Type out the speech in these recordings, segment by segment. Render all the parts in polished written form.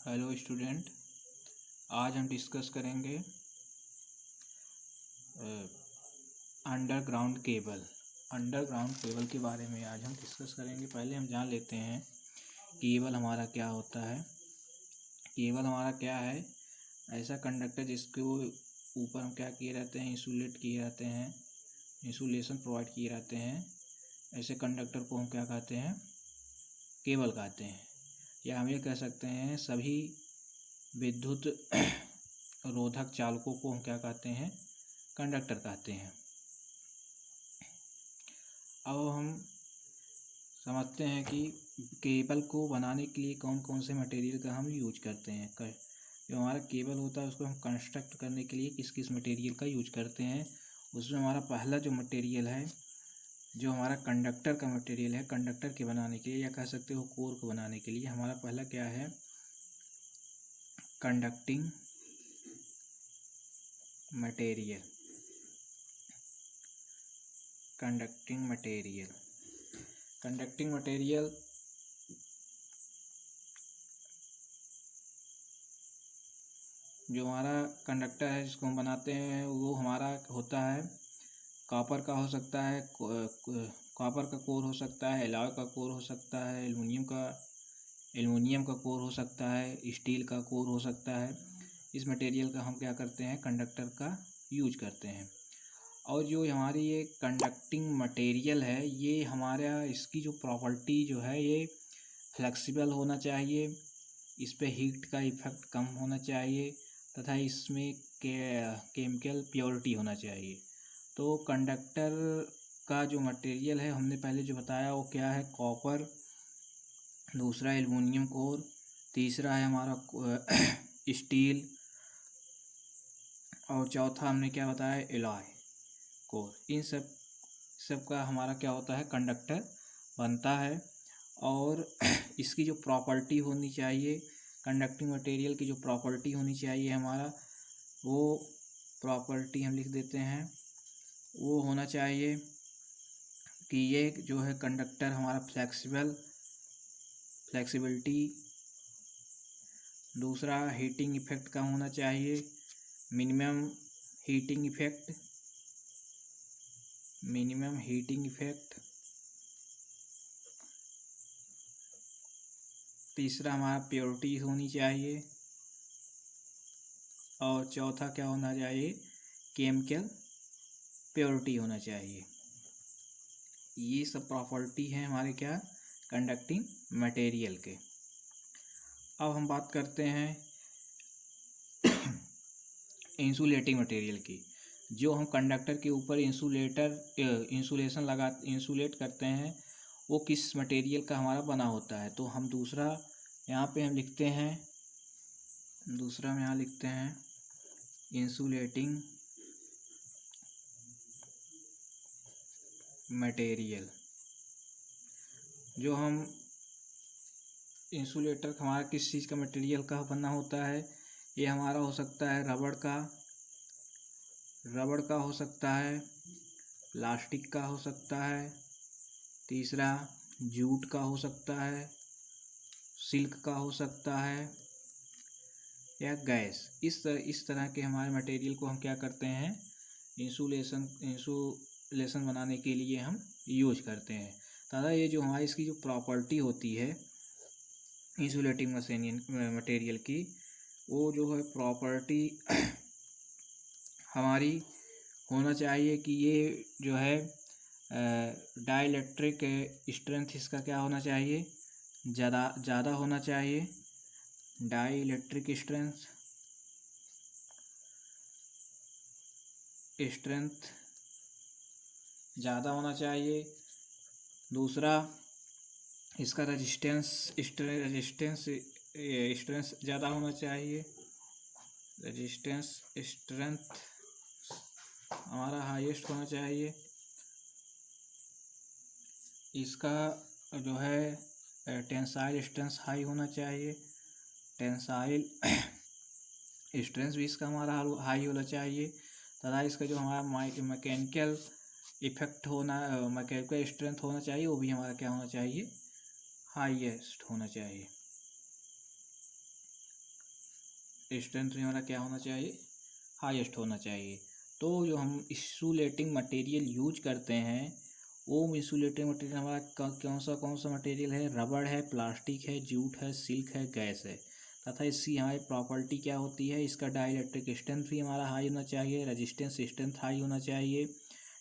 Hello student, आज हम discuss करेंगे अंडरग्राउंड केबल के बारे में। आज हम डिस्कस करेंगे। पहले हम जान लेते हैं केबल हमारा क्या होता है। केबल हमारा क्या है? ऐसा कंडक्टर जिसके ऊपर हम क्या किए रहते हैं, इंसुलेट किए रहते हैं, इंसुलेशन प्रोवाइड किए रहते हैं। ऐसे कंडक्टर को हम क्या कहते हैं? केबल कहते हैं। या हम ये कह सकते हैं सभी विद्युत रोधक चालकों को हम क्या कहते हैं? कंडक्टर कहते हैं। अब हम समझते हैं कि केबल को बनाने के लिए कौन कौन से मटेरियल का हम यूज करते हैं। जो हमारा केबल होता है उसको हम कंस्ट्रक्ट करने के लिए किस किस मटेरियल का यूज करते हैं। उसमें हमारा पहला जो मटेरियल है, जो हमारा कंडक्टर का मटेरियल है, कंडक्टर के बनाने के लिए या कह सकते हो कोर को बनाने के लिए हमारा पहला क्या है? Conducting material. कंडक्टिंग मटेरियल जो हमारा कंडक्टर है जिसको हम बनाते हैं वो हमारा होता है कॉपर का हो सकता है, कॉपर का कोर हो सकता है, एलॉय का कोर हो सकता है, एल्युमिनियम का कोर हो सकता है, स्टील का कोर हो सकता है। इस मटेरियल का हम क्या करते हैं? कंडक्टर का यूज करते हैं। और जो हमारी ये कंडक्टिंग मटेरियल है, ये हमारा इसकी जो प्रॉपर्टी जो है ये फ्लेक्सिबल होना चाहिए, इस पे हीट का इफेक्ट कम होना चाहिए तथा इसमें केमिकल प्योरिटी होना चाहिए। तो कंडक्टर का जो मटेरियल है हमने पहले जो बताया वो क्या है? कॉपर, दूसरा एल्युमिनियम कोर, तीसरा है हमारा स्टील, और चौथा हमने क्या बताया? Alloy core. इन सब का हमारा क्या होता है? कंडक्टर बनता है। और इसकी जो प्रॉपर्टी होनी चाहिए, कंडक्टिंग मटेरियल की जो प्रॉपर्टी होनी चाहिए हमारा, वो प्रॉपर्टी हम लिख देते हैं। वो होना चाहिए कि ये जो है कंडक्टर हमारा फ्लेक्सिबिलिटी, दूसरा हीटिंग इफेक्ट कम होना चाहिए, मिनिमम हीटिंग इफेक्ट, तीसरा हमारा प्योरिटी होनी चाहिए, और चौथा क्या होना चाहिए? केमिकल प्योरिटी होना चाहिए। ये सब प्रॉपर्टी हैं हमारे क्या? कंडक्टिंग मटेरियल के। अब हम बात करते हैं इंसुलेटिंग मटेरियल की। जो हम कंडक्टर के ऊपर इंसुलेट करते हैं वो किस मटेरियल का हमारा बना होता है। तो हम दूसरा यहाँ लिखते हैं इंसुलेटिंग मटेरियल। जो हम इंसुलेटर हमारा किस चीज़ का मटेरियल का बना होता है? ये हमारा हो सकता है रबड़ का हो सकता है, प्लास्टिक का हो सकता है, तीसरा जूट का हो सकता है, सिल्क का हो सकता है, या गैस। इस तरह के हमारे मटेरियल को हम क्या करते हैं? इंसुलेशन बनाने के लिए हम यूज करते हैं। तथा ये जो हमारी इसकी जो प्रॉपर्टी होती है इंसुलेटिंग मटेरियल की, वो जो है प्रॉपर्टी हमारी होना चाहिए कि ये जो है डाइलेक्ट्रिक स्ट्रेंथ इसका क्या होना चाहिए? ज़्यादा होना चाहिए। डाइलेक्ट्रिक स्ट्रेंथ ज़्यादा होना चाहिए। दूसरा इसका रेजिस्टेंस ज़्यादा होना चाहिए। रेजिस्टेंस स्ट्रेंथ हमारा हाईएस्ट होना चाहिए। इसका जो है टेंसाइल स्ट्रेंथ हाई होना चाहिए। टेंसाइल स्ट्रेंथ भी इसका हमारा हाई होना चाहिए। तथा इसका जो हमारा मैकेनिकल स्ट्रेंथ होना चाहिए वो भी हमारा क्या होना चाहिए? हाईएस्ट होना चाहिए। स्ट्रेंथ भी हमारा क्या होना चाहिए, हाईएस्ट होना चाहिए। तो जो हम इंसुलेटिंग मटेरियल यूज करते हैं, वो इंसुलेटिंग मटेरियल हमारा कौन सा मटेरियल है, रबड़ है, प्लास्टिक है, जूट है, सिल्क है, गैस है। तथा इसकी हमारी प्रॉपर्टी क्या होती है, इसका डाइलेक्ट्रिक स्ट्रेंथ भी हमारा हाई होना चाहिए, रेजिस्टेंस स्ट्रेंथ हाई होना चाहिए,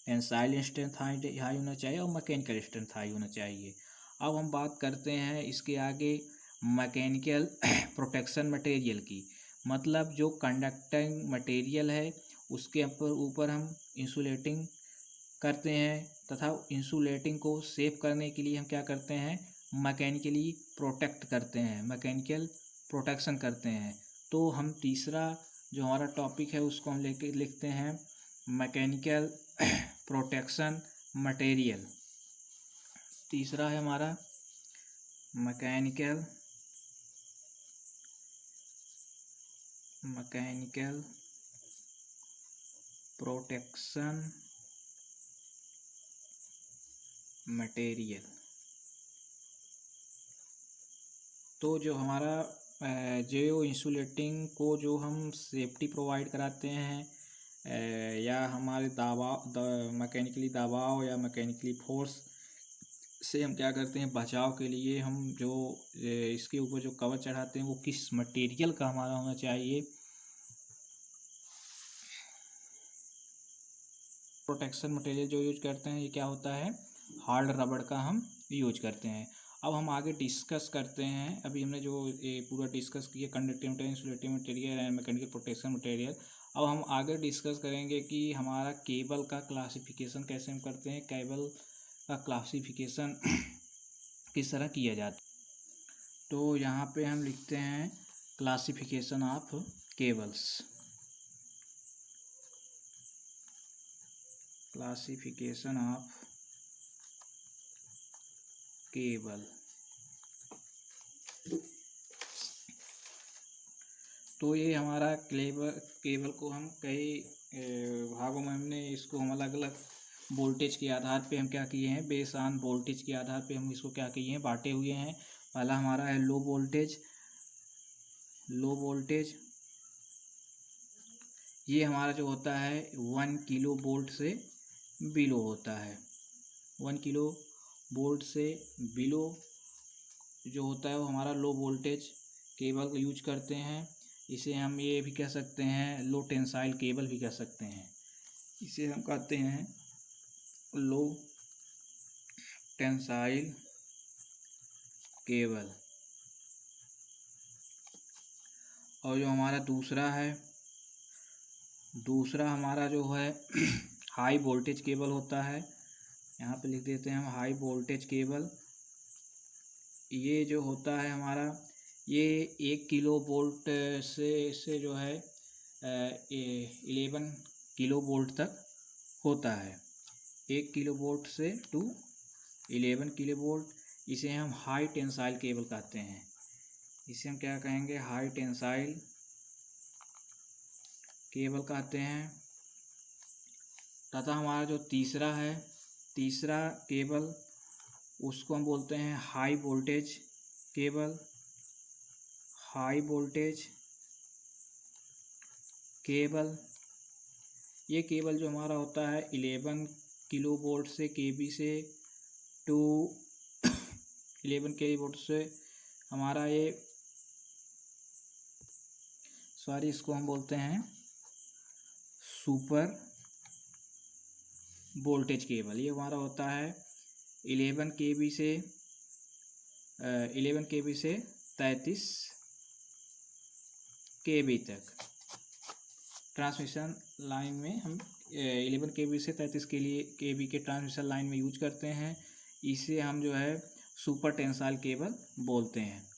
टेंसाइल स्ट्रेंथ हाई होना चाहिए और मैकेनिकल स्ट्रेंथ हाई होना चाहिए। अब हम बात करते हैं इसके आगे मैकेनिकल प्रोटेक्शन मटेरियल की। मतलब जो कंडक्टिंग मटेरियल है उसके ऊपर हम इंसुलेटिंग करते हैं, तथा इंसुलेटिंग को सेव करने के लिए हम क्या करते हैं, मैकेनिकली प्रोटेक्ट करते हैं, मैकेनिकल प्रोटेक्शन करते हैं। तो हम तीसरा जो हमारा टॉपिक है उसको हम लेके लिखते हैं मैकेनिकल प्रोटेक्शन मटेरियल। तीसरा है हमारा मैकेनिकल प्रोटेक्शन मटेरियल। तो जो हमारा जो इंसुलेटिंग को जो हम सेफ्टी प्रोवाइड कराते हैं या हमारे मैकेनिकली दबाव या मैकेनिकली फोर्स से हम क्या करते हैं, बचाव के लिए हम जो इसके ऊपर जो कवर चढ़ाते हैं वो किस मटेरियल का हमारा होना चाहिए। प्रोटेक्शन मटेरियल जो यूज करते हैं ये क्या होता है, हार्ड रबड़ का हम यूज करते हैं। अब हम आगे डिस्कस करते हैं, अभी हमने जो ये पूरा डिस्कस किया conductive material, insulating material and mechanical protection material. अब हम आगे डिस्कस करेंगे कि हमारा केबल का क्लासिफिकेशन कैसे हम करते हैं, केबल का क्लासिफिकेशन किस तरह किया जाता है। तो यहाँ पे हम लिखते हैं classification of cables. Classification of cable. तो ये हमारा केबल को हम कई भागों में हमने इसको हम अलग अलग वोल्टेज के आधार पे हम क्या किए हैं, बेस ऑन वोल्टेज के आधार पे हम इसको क्या किए हैं, बांटे हुए हैं। पहला हमारा है लो वोल्टेज। ये हमारा जो होता है 1 किलो वोल्ट से बिलो होता है। 1 किलो वोल्ट से बिलो जो होता है वो हमारा लो वोल्टेज केबल को यूज करते हैं। इसे हम ये भी कह सकते हैं लो टेंसाइल केबल भी कह सकते हैं। इसे हम कहते हैं लो टेंसाइल केबल। और जो हमारा दूसरा हमारा जो है हाई वोल्टेज केबल होता है। यहाँ पे लिख देते हैं हम हाई वोल्टेज केबल। ये जो होता है हमारा, ये 1 किलो वोल्ट से जो है 11 किलो वोल्ट तक होता है। 1 किलो वोल्ट से टू 11 किलो वोल्ट। इसे हम हाई टेंसाइल केबल कहते हैं। इसे हम क्या कहेंगे, हाई टेंसाइल केबल कहते हैं। तथा हमारा जो तीसरा केबल, उसको हम बोलते हैं high voltage cable. High voltage cable, ये केबल जो हमारा होता है 11 किलो वोल्ट से केबी से टू 11 केवी वोल्ट से हमारा ये इसको हम बोलते हैं सुपर वोल्टेज केबल। ये हमारा होता है 11 केवी से 33 केवी तक। ट्रांसमिशन लाइन में हम 11 केवी से 33 केवी के ट्रांसमिशन लाइन में यूज करते हैं। इसे हम जो है सुपर टेंसाइल केबल बोलते हैं,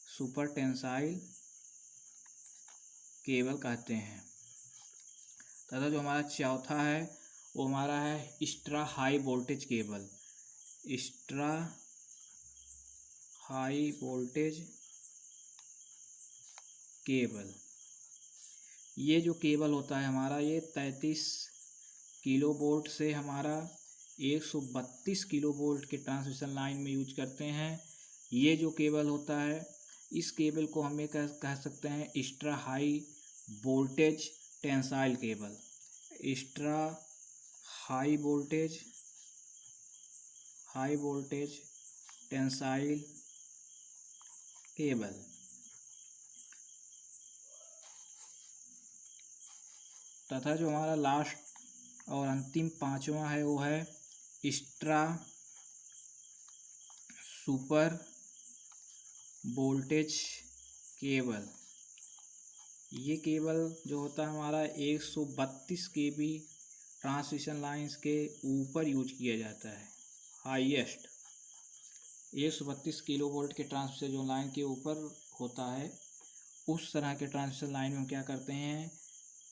सुपर टेंसाइल केबल कहते हैं। तथा जो हमारा चौथा है वो हमारा है extra high voltage cable. Extra high voltage cable, ये जो केबल होता है हमारा, ये 33 किलो वोल्ट से हमारा 132 किलो वोल्ट के ट्रांसमिशन लाइन में यूज करते हैं। ये जो केबल होता है इस केबल को हम ये कह सकते हैं extra high voltage tensile cable. Extra high voltage tensile cable. तथा जो हमारा लास्ट और अंतिम पांचवा है वो है एक्स्ट्रा सुपर वोल्टेज केबल। ये केबल जो होता है हमारा 132 kV ट्रांसमिशन लाइंस के ऊपर यूज किया जाता है। हाईएस्ट 132 किलोवोल्ट के ट्रांसमिशन जो लाइन के ऊपर होता है, उस तरह के ट्रांसमिशन लाइन में हम क्या करते हैं,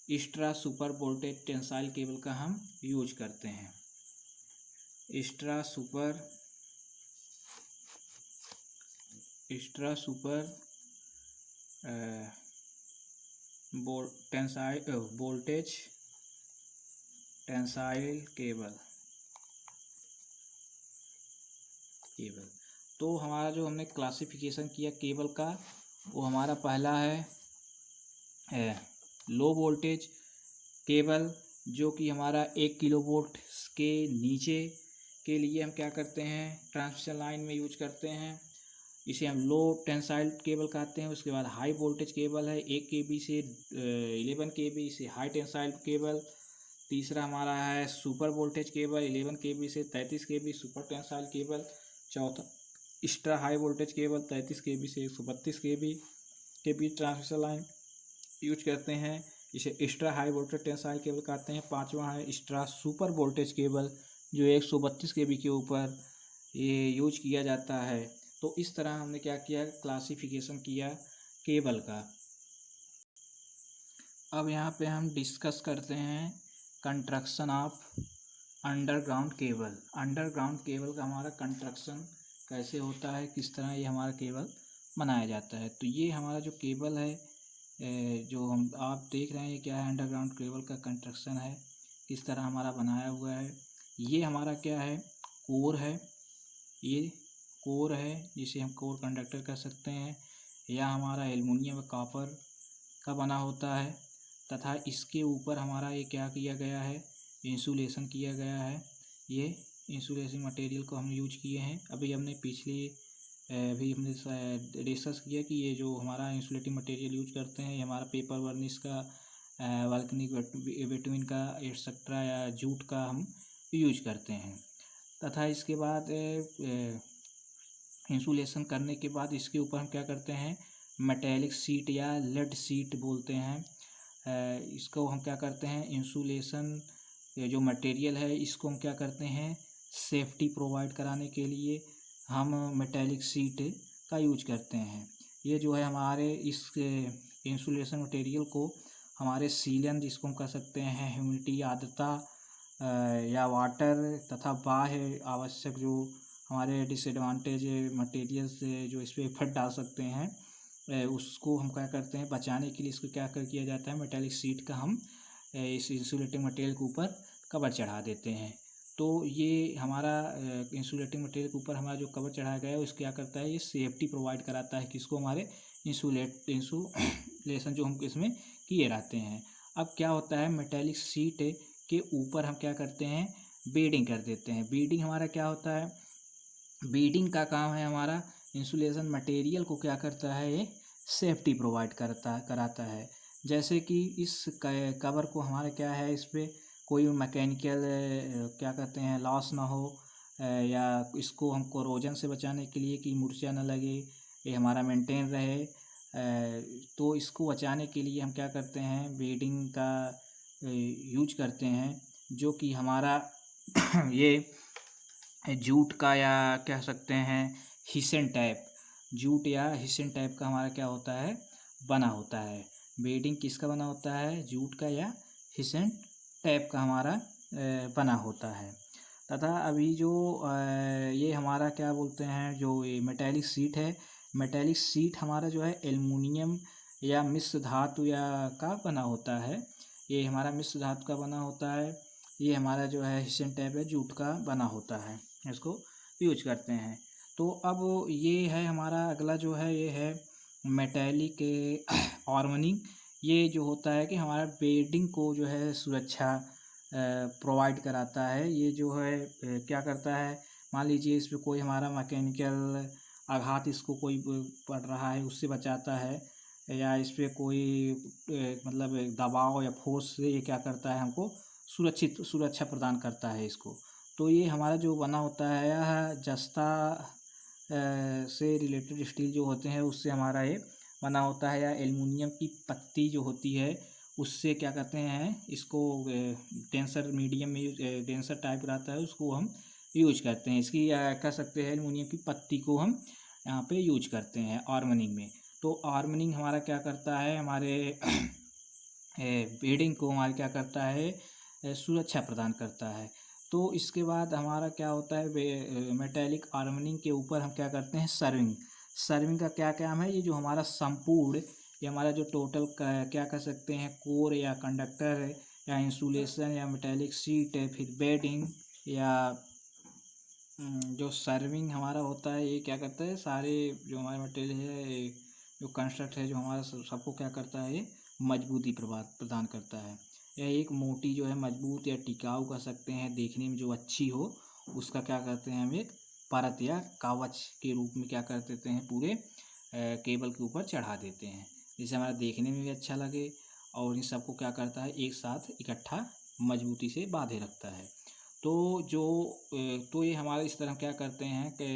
extra super voltage tensile cable का हम यूज करते हैं। Extra super voltage tensile cable. तो हमारा जो हमने क्लासिफिकेशन किया केबल का, वो हमारा पहला है लो वोल्टेज केबल, जो कि हमारा 1 किलोवोल्ट के नीचे के लिए हम क्या करते हैं, ट्रांसमिशन लाइन में यूज करते हैं। इसे हम लो टेंसाइल केबल कहते हैं। उसके बाद हाई वोल्टेज केबल है 1 kV से 11 kV से हाई टेंसाइल केबल। तीसरा हमारा है सुपर वोल्टेज केबल 11 kV से 33 kV सुपर टेंसाइल केबल। चौथा extra high voltage cable 33 kV से 132 kV के बीच ट्रांसमिशन लाइन यूज करते हैं। इसे extra high voltage tensile cable कहते हैं। पांचवा है एक्स्ट्रा सुपर वोल्टेज केबल, जो 132 kV के ऊपर ये यूज किया जाता है। तो इस तरह हमने क्या किया, क्लासिफिकेशन किया केबल का। अब यहाँ पे हम डिस्कस करते हैं construction of underground cable. Underground cable का हमारा कंस्ट्रक्शन कैसे होता है, किस तरह ये हमारा केबल बनाया जाता है। तो ये हमारा जो केबल है, जो हम आप देख रहे हैं, क्या है, अंडरग्राउंड केबल का कंस्ट्रक्शन है, किस तरह हमारा बनाया हुआ है। ये हमारा क्या है, कोर है। ये कोर है जिसे हम कोर कंडक्टर कह सकते हैं, या हमारा एल्युमिनियम कॉपर का बना होता है। तथा इसके ऊपर हमारा ये क्या किया गया है, इंसुलेशन किया गया है। ये इंसुलेशन मटेरियल को हम यूज किए हैं। अभी हमने डिस्कस किया कि ये जो हमारा इंसुलेटिंग मटेरियल यूज करते हैं, ये हमारा पेपर वर्निश का, वल्कनिक बिटुइन का, एटसेट्रा, या जूट का हम यूज करते हैं। तथा इसके बाद इंसुलेशन करने के बाद इसके ऊपर हम क्या करते हैं, मेटेलिक सीट या लेड सीट बोलते हैं। इसको हम क्या करते हैं, इंसुलेशन जो मटेरियल है इसको हम क्या करते हैं, सेफ्टी प्रोवाइड कराने के लिए हम मेटेलिक सीट का यूज करते हैं। ये जो है हमारे इस इंसुलेशन मटेरियल को हमारे सीलन, जिसको हम कह सकते हैं ह्यूमिडिटी, आर्द्रता या वाटर तथा बाह्य आवश्यक जो हमारे डिसएडवांटेज मटेरियल्स जो इस पर इफेक्ट डाल सकते हैं, उसको हम क्या करते हैं, बचाने के लिए इसको क्या किया जाता है, मेटेलिक सीट का हम इस इंसुलेटिंग मटेरियल के ऊपर कवर चढ़ा देते हैं। तो ये हमारा इंसुलेटिंग मटेरियल के ऊपर हमारा जो कवर चढ़ाया गया है उसको क्या करता है, ये सेफ्टी प्रोवाइड कराता है किसको, हमारे इंसुलेशन जो हम इसमें किए रहते हैं। अब क्या होता है, मेटेलिक सीट के ऊपर हम क्या करते हैं, बीडिंग कर देते हैं। बीडिंग हमारा क्या होता है, बीडिंग का काम है हमारा इंसुलेशन मटेरियल को क्या करता है, ये सेफ्टी प्रोवाइड कराता है। जैसे कि इस कवर को हमारा क्या है, इस पर कोई मैकेनिकल क्या कहते हैं लॉस ना हो, या इसको हम कोरोजन से बचाने के लिए कि मुरझा ना लगे, ये हमारा मेंटेन रहे, तो इसको बचाने के लिए हम क्या करते हैं, बीडिंग का यूज करते हैं, जो कि हमारा ये जूट का, या कह सकते हैं हिसन टाइप, जूट या हिसन टाइप का हमारा क्या होता है, बना होता है। बीडिंग किसका बना होता है, जूट का या हिसन टाइप का हमारा बना होता है। तथा अभी जो ये हमारा क्या बोलते हैं, जो ये मेटेलिक सीट है, मेटेलिक सीट हमारा जो है एल्युमिनियम या मिश्र धातु या का बना होता है। ये हमारा मिश्र धातु का बना होता है। ये हमारा जो है हिसन टाइप है, जूट का बना होता है, इसको यूज करते हैं। तो अब ये है हमारा अगला जो है, ये है मेटेलिक आर्मनिंग, ये जो होता है कि हमारा बेडिंग को जो है सुरक्षा प्रोवाइड कराता है। ये जो है क्या करता है, मान लीजिए इस पे कोई हमारा मैकेनिकल आघात इसको कोई पड़ रहा है, उससे बचाता है, या इस पे कोई मतलब दबाव या फोर्स से ये क्या करता है, हमको सुरक्षा प्रदान करता है इसको। तो ये हमारा जो बना होता है यह जस्ता से रिलेटेड स्टील जो होते हैं उससे हमारा ये बना होता है, या एल्युमिनियम की पत्ती जो होती है उससे क्या कहते हैं इसको, डेंसर मीडियम में डेंसर टाइप रहता है उसको हम यूज करते हैं। इसकी कह सकते हैं एल्युमिनियम की पत्ती को हम यहाँ पे यूज करते हैं आर्मनिंग में। तो आर्मनिंग हमारा क्या करता है, हमारे बेडिंग को हमारे क्या करता है, सुरक्षा प्रदान करता है। तो इसके बाद हमारा क्या होता है, मेटेलिक आर्मनिंग के ऊपर हम क्या करते हैं, सर्विंग। सर्विंग का क्या काम है, ये जो हमारा संपूर्ण, ये हमारा जो टोटल क्या कह सकते हैं, कोर या कंडक्टर है या इंसुलेशन या मेटेलिक सीट है, फिर बेडिंग या जो सर्विंग हमारा होता है, ये क्या करता है, सारे जो हमारे मटेरियल है, जो कंस्ट्रक्ट है, जो हमारा सबको क्या करता है, ये मजबूती प्रदान करता है। यह एक मोटी जो है मजबूत या टिकाऊ कह सकते हैं, देखने में जो अच्छी हो, उसका क्या करते हैं हम एक परत या कवच के रूप में क्या कर देते हैं, पूरे केबल के ऊपर चढ़ा देते हैं, जिससे हमारा देखने में भी अच्छा लगे और इन सबको क्या करता है, एक साथ इकट्ठा मजबूती से बांधे रखता है। तो जो तो ये हमारे इस तरह क्या करते हैं कि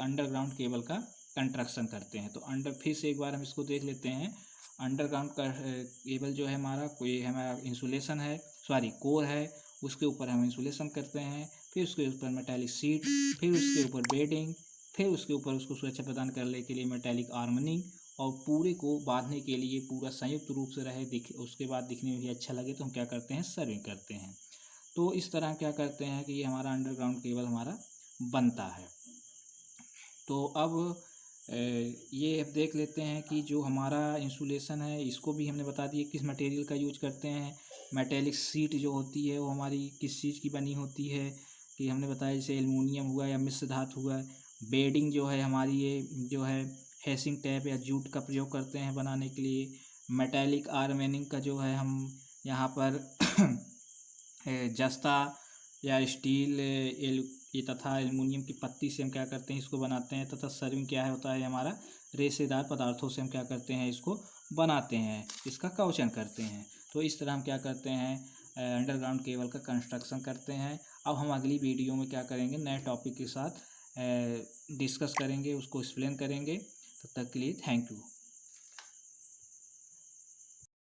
अंडरग्राउंड केबल का कंस्ट्रक्शन करते हैं। तो फिर से एक बार हम इसको देख लेते हैं। अंडरग्राउंड का केबल जो है हमारा, कोई हमारा इंसुलेशन है, सॉरी कोर है, उसके ऊपर हम इंसुलेशन करते हैं, फिर उसके ऊपर मेटालिक सीट, फिर उसके ऊपर बेडिंग, फिर उसके ऊपर उसको सुरक्षा प्रदान करने के लिए मेटालिक आर्मनिंग, और पूरे को बांधने के लिए पूरा संयुक्त रूप से रहे, उसके बाद दिखने में भी अच्छा लगे, तो हम क्या करते हैं, सर्विंग करते हैं। तो इस तरह क्या करते हैं कि ये हमारा अंडरग्राउंड केबल हमारा बनता है। तो अब ये अब देख लेते हैं कि जो हमारा इंसुलेशन है, इसको भी हमने बता दिया किस मटेरियल का यूज करते हैं। मेटेलिक सीट जो होती है वो हमारी किस चीज़ की बनी होती है, कि हमने बताया जैसे एल्युमिनियम हुआ या मिश्र धातु हुआ। बेडिंग जो है हमारी, ये जो है हेसिंग टेप या जूट का प्रयोग करते हैं बनाने के लिए। मेटेलिक आर्मेनिंग का जो है हम यहाँ पर जस्ता या स्टील ये तथा एल्युमिनियम की पत्ती से हम क्या करते हैं, इसको बनाते हैं। तथा सर्विंग क्या है होता है हमारा, रेशेदार पदार्थों से हम क्या करते हैं, इसको बनाते हैं, इसका कवचन करते हैं। तो इस तरह हम क्या करते हैं, अंडरग्राउंड केबल का कंस्ट्रक्शन करते हैं। अब हम अगली वीडियो में क्या करेंगे, नए टॉपिक के साथ डिस्कस करेंगे, उसको एक्सप्लेन करेंगे। तब तक के लिए थैंक यू।